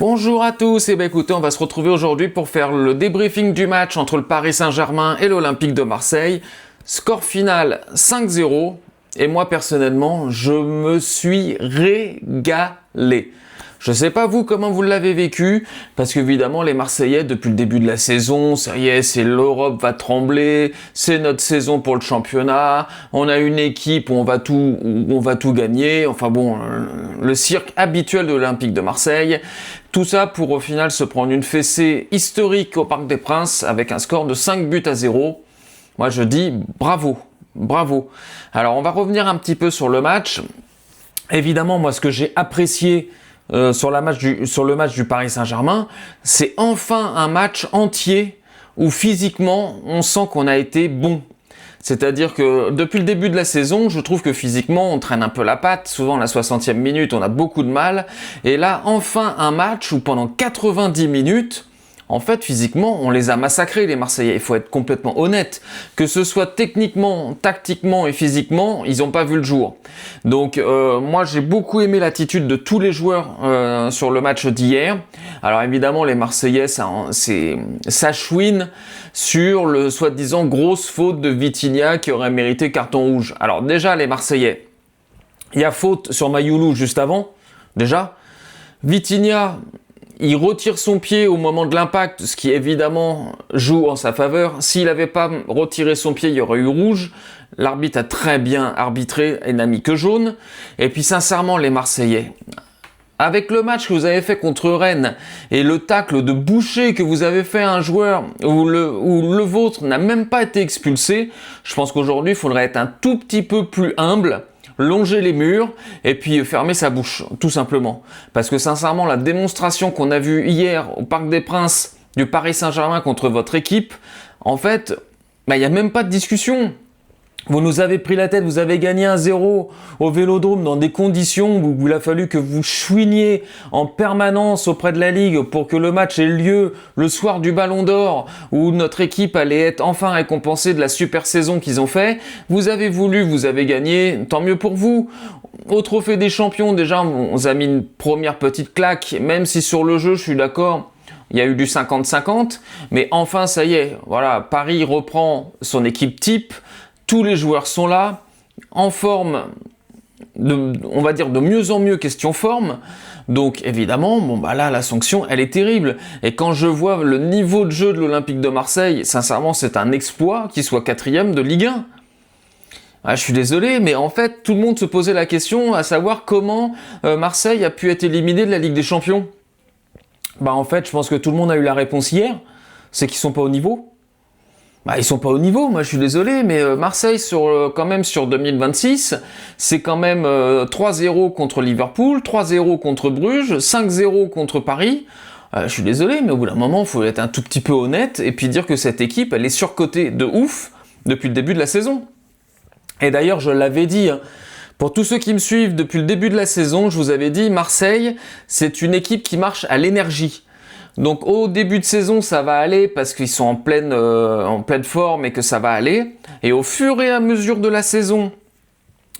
Bonjour à tous, et bien écoutez, on va se retrouver aujourd'hui pour faire le débriefing du match entre le Paris Saint-Germain et l'Olympique de Marseille. Score final 5-0, et moi personnellement, je me suis régalé. Je sais pas vous comment vous l'avez vécu, parce qu'évidemment les Marseillais depuis le début de la saison, ça y est, c'est l'Europe va trembler, c'est notre saison pour le championnat, on a une équipe où on va tout gagner, enfin bon, le cirque habituel de l'Olympique de Marseille. Tout ça pour au final se prendre une fessée historique au Parc des Princes avec un score de 5-0. Moi je dis bravo, bravo. Alors on va revenir un petit peu sur le match. Évidemment moi ce que j'ai apprécié sur le match du Paris Saint-Germain, c'est enfin un match entier où physiquement on sent qu'on a été bon. C'est-à-dire que depuis le début de la saison, je trouve que physiquement on traîne un peu la patte, souvent à la 60e minute on a beaucoup de mal, et là enfin un match où pendant 90 minutes, en fait, physiquement, on les a massacrés, les Marseillais. Il faut être complètement honnête. Que ce soit techniquement, tactiquement et physiquement, ils n'ont pas vu le jour. Donc, moi, j'ai beaucoup aimé l'attitude de tous les joueurs sur le match d'hier. Alors, évidemment, les Marseillais, ça chouine sur le soi-disant grosse faute de Vitinha qui aurait mérité carton rouge. Alors, déjà, les Marseillais, il y a faute sur Mayoulou juste avant, déjà. Vitinha, il retire son pied au moment de l'impact, ce qui évidemment joue en sa faveur. S'il n'avait pas retiré son pied, il y aurait eu rouge. L'arbitre a très bien arbitré et n'a mis que jaune. Et puis sincèrement, les Marseillais, avec le match que vous avez fait contre Rennes et le tacle de boucher que vous avez fait à un joueur où le vôtre n'a même pas été expulsé, je pense qu'aujourd'hui, il faudrait être un tout petit peu plus humble, longer les murs et puis fermer sa bouche, tout simplement. Parce que sincèrement, la démonstration qu'on a vue hier au Parc des Princes du Paris Saint-Germain contre votre équipe, en fait, il n'y a même pas de discussion. Vous nous avez pris la tête, vous avez gagné 1-0 au Vélodrome dans des conditions où il a fallu que vous chouiniez en permanence auprès de la Ligue pour que le match ait lieu le soir du Ballon d'Or, où notre équipe allait être enfin récompensée de la super saison qu'ils ont fait. Vous avez voulu, vous avez gagné, tant mieux pour vous. Au Trophée des Champions, déjà, on vous a mis une première petite claque, même si sur le jeu, je suis d'accord, il y a eu du 50-50, mais enfin, ça y est, voilà, Paris reprend son équipe type. Tous les joueurs sont là, en forme, on va dire de mieux en mieux question forme. Donc évidemment, là la sanction elle est terrible. Et quand je vois le niveau de jeu de l'Olympique de Marseille, sincèrement c'est un exploit qu'il soit 4e de Ligue 1. Ah, je suis désolé, mais en fait tout le monde se posait la question à savoir comment Marseille a pu être éliminé de la Ligue des Champions. En fait je pense que tout le monde a eu la réponse hier, c'est qu'ils sont pas au niveau. Ils sont pas au niveau, moi je suis désolé, mais Marseille quand même sur 2026, c'est quand même 3-0 contre Liverpool, 3-0 contre Bruges, 5-0 contre Paris. Je suis désolé, mais au bout d'un moment, il faut être un tout petit peu honnête et puis dire que cette équipe, elle est surcotée de ouf depuis le début de la saison. Et d'ailleurs, je l'avais dit, pour tous ceux qui me suivent depuis le début de la saison, je vous avais dit, Marseille, c'est une équipe qui marche à l'énergie. Donc au début de saison ça va aller parce qu'ils sont en pleine forme et que ça va aller. Et au fur et à mesure de la saison,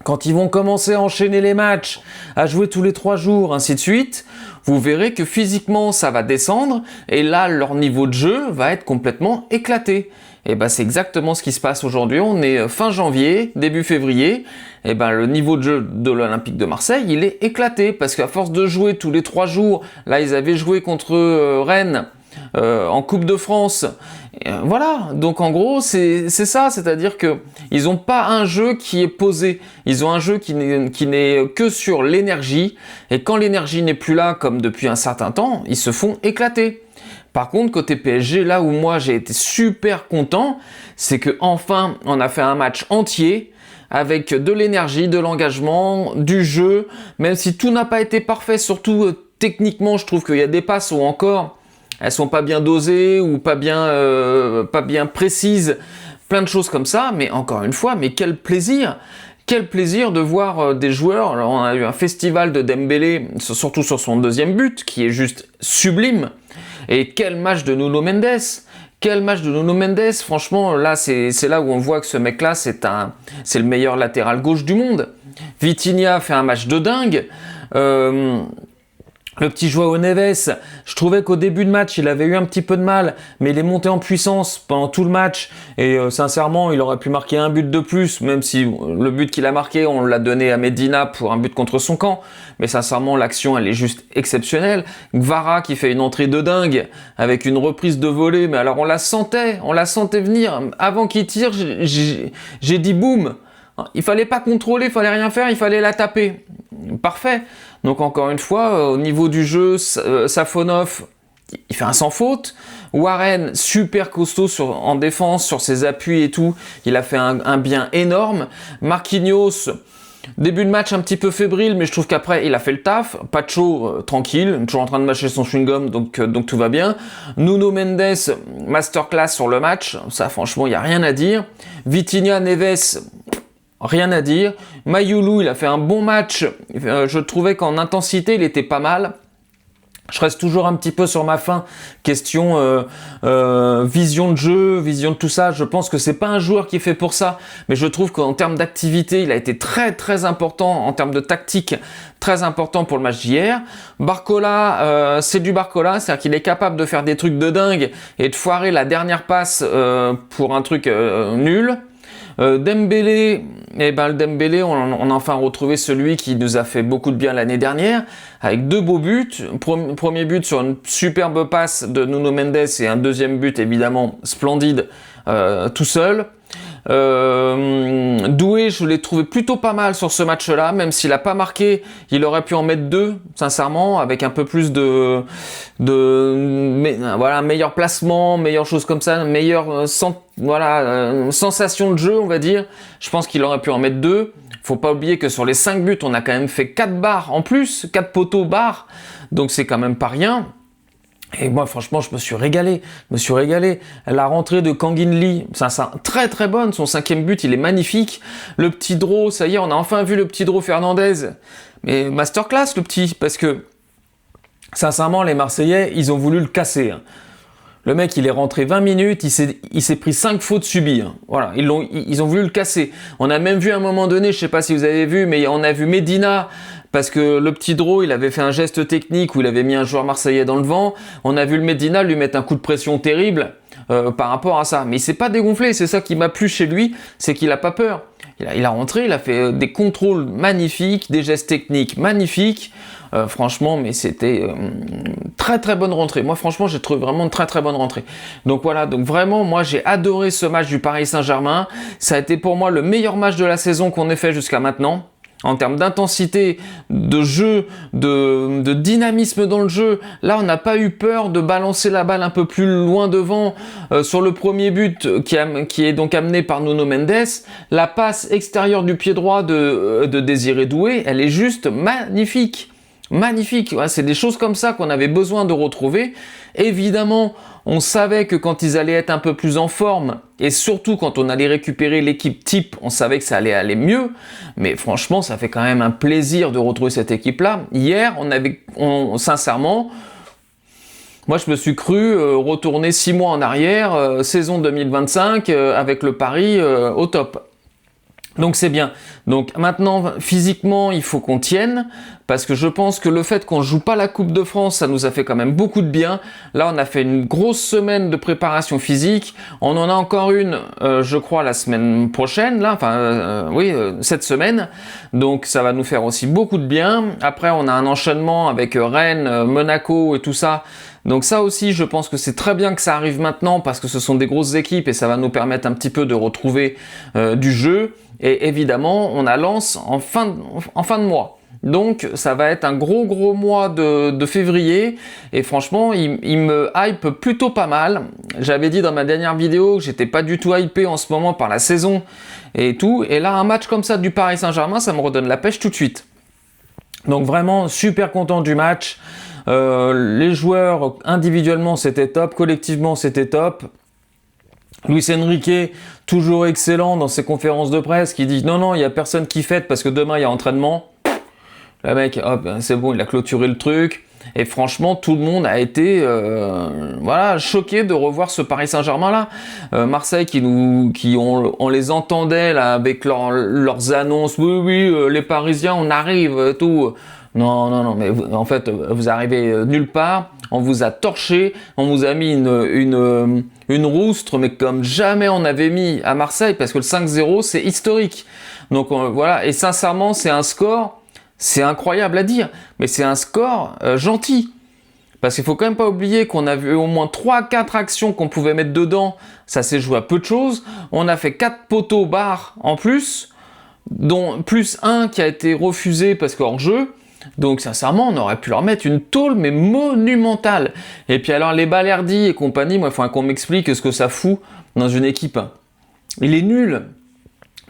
quand ils vont commencer à enchaîner les matchs, à jouer tous les 3 jours, ainsi de suite, vous verrez que physiquement ça va descendre et là leur niveau de jeu va être complètement éclaté. Et c'est exactement ce qui se passe aujourd'hui. On est fin janvier, début février. Et le niveau de jeu de l'Olympique de Marseille, il est éclaté parce qu'à force de jouer tous les 3 jours, là ils avaient joué contre Rennes en Coupe de France. Voilà, donc en gros c'est ça, c'est-à-dire que ils n'ont pas un jeu qui est posé, ils ont un jeu qui n'est que sur l'énergie, et quand l'énergie n'est plus là comme depuis un certain temps, ils se font éclater. Par contre, côté PSG, là où moi j'ai été super content, c'est que enfin on a fait un match entier avec de l'énergie, de l'engagement, du jeu, même si tout n'a pas été parfait, surtout techniquement, je trouve qu'il y a des passes où encore elles sont pas bien dosées ou pas bien précises, plein de choses comme ça, mais encore une fois, mais quel plaisir! Quel plaisir de voir des joueurs. Alors, on a eu un festival de Dembélé, surtout sur son 2e but, qui est juste sublime. Et quel match de Nuno Mendes! Quel match de Nuno Mendes! Franchement, là, c'est là où on voit que ce mec-là, c'est le meilleur latéral gauche du monde. Vitinha fait un match de dingue. Le petit Joao Neves, je trouvais qu'au début de match, il avait eu un petit peu de mal, mais il est monté en puissance pendant tout le match. Et sincèrement, il aurait pu marquer un but de plus, même si le but qu'il a marqué, on l'a donné à Medina pour un but contre son camp. Mais sincèrement, l'action, elle est juste exceptionnelle. Gvara qui fait une entrée de dingue, avec une reprise de volée. Mais alors, on la sentait venir. Avant qu'il tire, j'ai dit boum. Il fallait pas contrôler, il fallait rien faire, il fallait la taper. Parfait. Donc encore une fois, au niveau du jeu, Safonov, il fait un sans faute. Warren, super costaud en défense, sur ses appuis et tout. Il a fait un bien énorme. Marquinhos, début de match un petit peu fébrile, mais je trouve qu'après, il a fait le taf. Pacho, tranquille, toujours en train de mâcher son chewing-gum, donc tout va bien. Nuno Mendes, masterclass sur le match. Ça, franchement, il n'y a rien à dire. Vitinha, Neves... Rien à dire. Mayulu, il a fait un bon match. Je trouvais qu'en intensité, il était pas mal. Je reste toujours un petit peu sur ma faim. Question vision de jeu, vision de tout ça. Je pense que c'est pas un joueur qui est fait pour ça. Mais je trouve qu'en termes d'activité, il a été très très important. En termes de tactique, très important pour le match d'hier. Barcola, c'est du Barcola. C'est-à-dire qu'il est capable de faire des trucs de dingue et de foirer la dernière passe pour un truc nul. Dembélé, le Dembélé, on a enfin retrouvé celui qui nous a fait beaucoup de bien l'année dernière, avec 2 beaux buts. Premier but sur une superbe passe de Nuno Mendes et un deuxième but évidemment splendide tout seul. Doué, je l'ai trouvé plutôt pas mal sur ce match-là, même s'il n'a pas marqué, il aurait pu en mettre 2, sincèrement, avec un peu plus voilà, un meilleur placement, meilleure chose comme ça, meilleure sensation de jeu, on va dire. Je pense qu'il aurait pu en mettre 2. Faut pas oublier que sur les 5 buts, on a quand même fait 4 barres en plus, 4 poteaux barres, donc c'est quand même pas rien. Et moi, franchement, je me suis régalé. La rentrée de Kangin Lee, ça, très très bonne. Son 5e but, il est magnifique. Le petit draw, ça y est, on a enfin vu le petit draw Fernandez. Mais masterclass, le petit, parce que, sincèrement, les Marseillais, ils ont voulu le casser. Le mec, il est rentré 20 minutes, il s'est pris 5 fautes subies. Voilà, ils ont voulu le casser. On a même vu à un moment donné, je sais pas si vous avez vu, mais on a vu Medina, parce que le petit draw, il avait fait un geste technique où il avait mis un joueur marseillais dans le vent. On a vu le Medina lui mettre un coup de pression terrible par rapport à ça. Mais il s'est pas dégonflé, c'est ça qui m'a plu chez lui, c'est qu'il a pas peur. Il a rentré, il a fait des contrôles magnifiques, des gestes techniques magnifiques. Franchement, mais c'était très très bonne rentrée. Moi, franchement, j'ai trouvé vraiment une très très bonne rentrée. Donc voilà, donc vraiment, moi, j'ai adoré ce match du Paris Saint-Germain. Ça a été pour moi le meilleur match de la saison qu'on ait fait jusqu'à maintenant. En termes d'intensité, de jeu, de dynamisme dans le jeu, là on n'a pas eu peur de balancer la balle un peu plus loin devant. Sur le premier but qui est donc amené par Nuno Mendes, la passe extérieure du pied droit de Désiré Doué, elle est juste magnifique. Magnifique, ouais, c'est des choses comme ça qu'on avait besoin de retrouver. Évidemment, on savait que quand ils allaient être un peu plus en forme, et surtout quand on allait récupérer l'équipe type, on savait que ça allait aller mieux. Mais franchement, ça fait quand même un plaisir de retrouver cette équipe-là. Hier, sincèrement, moi je me suis cru retourner 6 mois en arrière, saison 2025, avec le Paris au top. Donc c'est bien. Donc maintenant, physiquement, il faut qu'on tienne, parce que je pense que le fait qu'on joue pas la Coupe de France, ça nous a fait quand même beaucoup de bien. Là, on a fait une grosse semaine de préparation physique. On en a encore une, je crois, la semaine prochaine, là, cette semaine. Donc ça va nous faire aussi beaucoup de bien. Après, on a un enchaînement avec Rennes, Monaco et tout ça. Donc ça aussi, je pense que c'est très bien que ça arrive maintenant, parce que ce sont des grosses équipes et ça va nous permettre un petit peu de retrouver du jeu. Et évidemment, on a Lens en fin de mois. Donc ça va être un gros mois de février, et franchement il me hype plutôt pas mal. J'avais dit dans ma dernière vidéo que j'étais pas du tout hypé en ce moment par la saison et tout, et là un match comme ça du Paris Saint-Germain, ça me redonne la pêche tout de suite. Donc vraiment super content du match. Les joueurs individuellement c'était top, collectivement c'était top. Luis Enrique, toujours excellent dans ses conférences de presse, qui dit non, il n'y a personne qui fête parce que demain il y a entraînement. Le mec, hop, c'est bon, il a clôturé le truc. Et franchement, tout le monde a été choqué de revoir ce Paris Saint-Germain là. Marseille on les entendait là avec leurs annonces. Oui, les Parisiens, on arrive, tout. Non, non, non, mais en fait, vous arrivez nulle part, on vous a torché, on vous a mis une roustre, mais comme jamais on avait mis à Marseille, parce que le 5-0, c'est historique. Donc voilà, et sincèrement, c'est un score, c'est incroyable à dire, mais c'est un score gentil. Parce qu'il faut quand même pas oublier qu'on a vu au moins 3-4 actions qu'on pouvait mettre dedans, ça s'est joué à peu de choses. On a fait 4 poteaux barres en plus, dont plus un qui a été refusé parce qu'hors jeu. Donc sincèrement, on aurait pu leur mettre une tôle, mais monumentale. Et puis alors les Balerdi et compagnie, moi il faut qu'on m'explique ce que ça fout dans une équipe. Il est nul.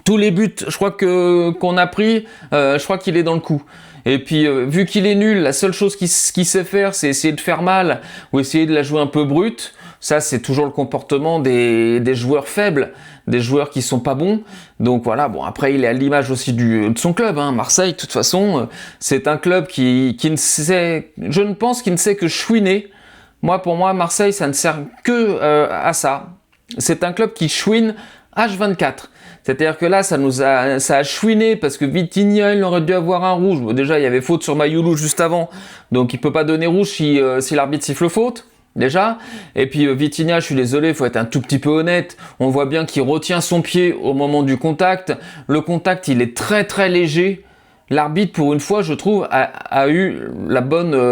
Tous les buts, je crois qu'on a pris, je crois qu'il est dans le coup. Et puis, vu qu'il est nul, la seule chose qu'il sait faire, c'est essayer de faire mal ou essayer de la jouer un peu brute. Ça, c'est toujours le comportement des joueurs faibles, des joueurs qui sont pas bons. Donc voilà, bon, après, il est à l'image aussi de son club. Hein. Marseille, de toute façon, c'est un club qui ne sait, je ne pense qu'il ne sait que chouiner. Pour moi, Marseille, ça ne sert que à ça. C'est un club qui chouine H24. C'est-à-dire que là, ça a chouiné parce que Vitinha, il aurait dû avoir un rouge. Bon, déjà, il y avait faute sur Mayoulou juste avant, donc il peut pas donner rouge si l'arbitre siffle faute, déjà. Et puis Vitinha, je suis désolé, il faut être un tout petit peu honnête. On voit bien qu'il retient son pied au moment du contact. Le contact, il est très très léger. L'arbitre, pour une fois, je trouve, a eu la bonne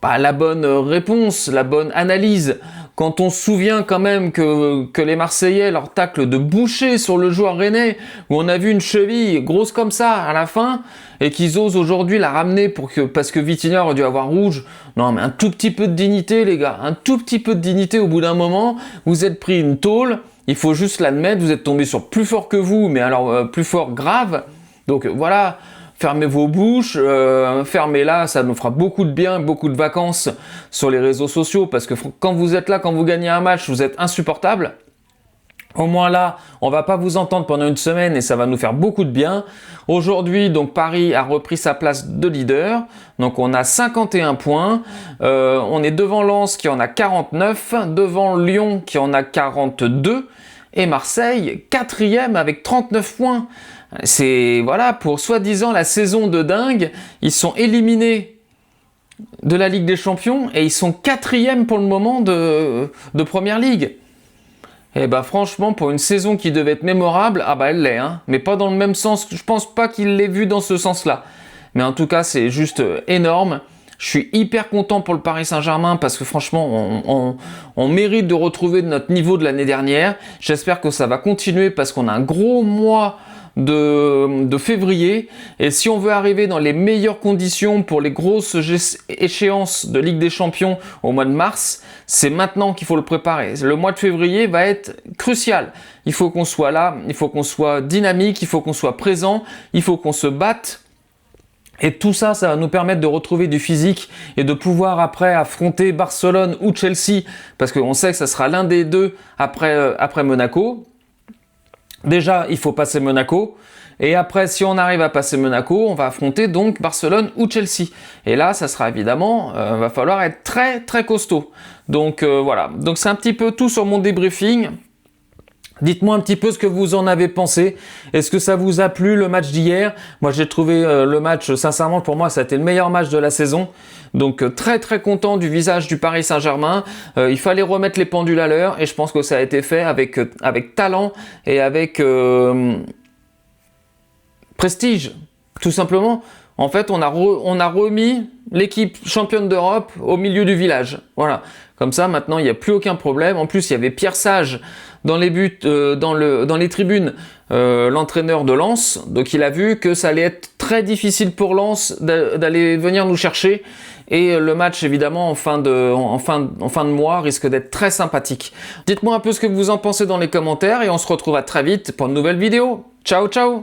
réponse, la bonne analyse. Quand on se souvient quand même que les Marseillais, leur tacle de boucher sur le joueur rennais, où on a vu une cheville grosse comme ça à la fin, et qu'ils osent aujourd'hui la ramener parce que Vitinha aurait dû avoir rouge. Non, mais un tout petit peu de dignité, les gars, un tout petit peu de dignité au bout d'un moment. Vous êtes pris une tôle, il faut juste l'admettre, vous êtes tombé sur plus fort que vous, mais alors plus fort grave. Donc voilà. Fermez vos bouches, fermez-la, ça nous fera beaucoup de bien, beaucoup de vacances sur les réseaux sociaux, parce que quand vous êtes là, quand vous gagnez un match, vous êtes insupportable. Au moins là, on va pas vous entendre pendant une semaine et ça va nous faire beaucoup de bien. Aujourd'hui, donc Paris a repris sa place de leader. Donc on a 51 points. On est devant Lens qui en a 49, devant Lyon qui en a 42 et Marseille 4e avec 39 points. C'est, voilà, pour soi-disant la saison de dingue, ils sont éliminés de la Ligue des Champions et ils sont 4e pour le moment de Première Ligue. Et bah franchement, pour une saison qui devait être mémorable, elle l'est, hein, mais pas dans le même sens. Je pense pas qu'il l'ait vu dans ce sens-là. Mais en tout cas, c'est juste énorme. Je suis hyper content pour le Paris Saint-Germain parce que franchement, on mérite de retrouver notre niveau de l'année dernière. J'espère que ça va continuer parce qu'on a un gros mois de février, et si on veut arriver dans les meilleures conditions pour les grosses échéances de Ligue des Champions au mois de mars, c'est maintenant qu'il faut le préparer. Le mois de février va être crucial. Il faut qu'on soit là, il faut qu'on soit dynamique, il faut qu'on soit présent, il faut qu'on se batte. Et tout ça, ça va nous permettre de retrouver du physique et de pouvoir après affronter Barcelone ou Chelsea, parce qu'on sait que ça sera l'un des deux après Monaco. Déjà, il faut passer Monaco. Et après, si on arrive à passer Monaco, on va affronter donc Barcelone ou Chelsea. Et là, ça sera évidemment, va falloir être très très costaud. Donc voilà. Donc c'est un petit peu tout sur mon débriefing. Dites-moi un petit peu ce que vous en avez pensé. Est-ce que ça vous a plu le match d'hier? Moi j'ai trouvé le match, sincèrement pour moi ça a été le meilleur match de la saison. Donc très très content du visage du Paris Saint-Germain. Il fallait remettre les pendules à l'heure et je pense que ça a été fait avec talent et avec prestige, tout simplement. En fait, on a remis l'équipe championne d'Europe au milieu du village. Voilà. Comme ça, maintenant, il n'y a plus aucun problème. En plus, il y avait Pierre Sage dans les buts, dans les tribunes, l'entraîneur de Lens. Donc, il a vu que ça allait être très difficile pour Lens d'aller venir nous chercher. Et le match, évidemment, en fin de mois, risque d'être très sympathique. Dites-moi un peu ce que vous en pensez dans les commentaires et on se retrouve à très vite pour une nouvelle vidéo. Ciao, ciao!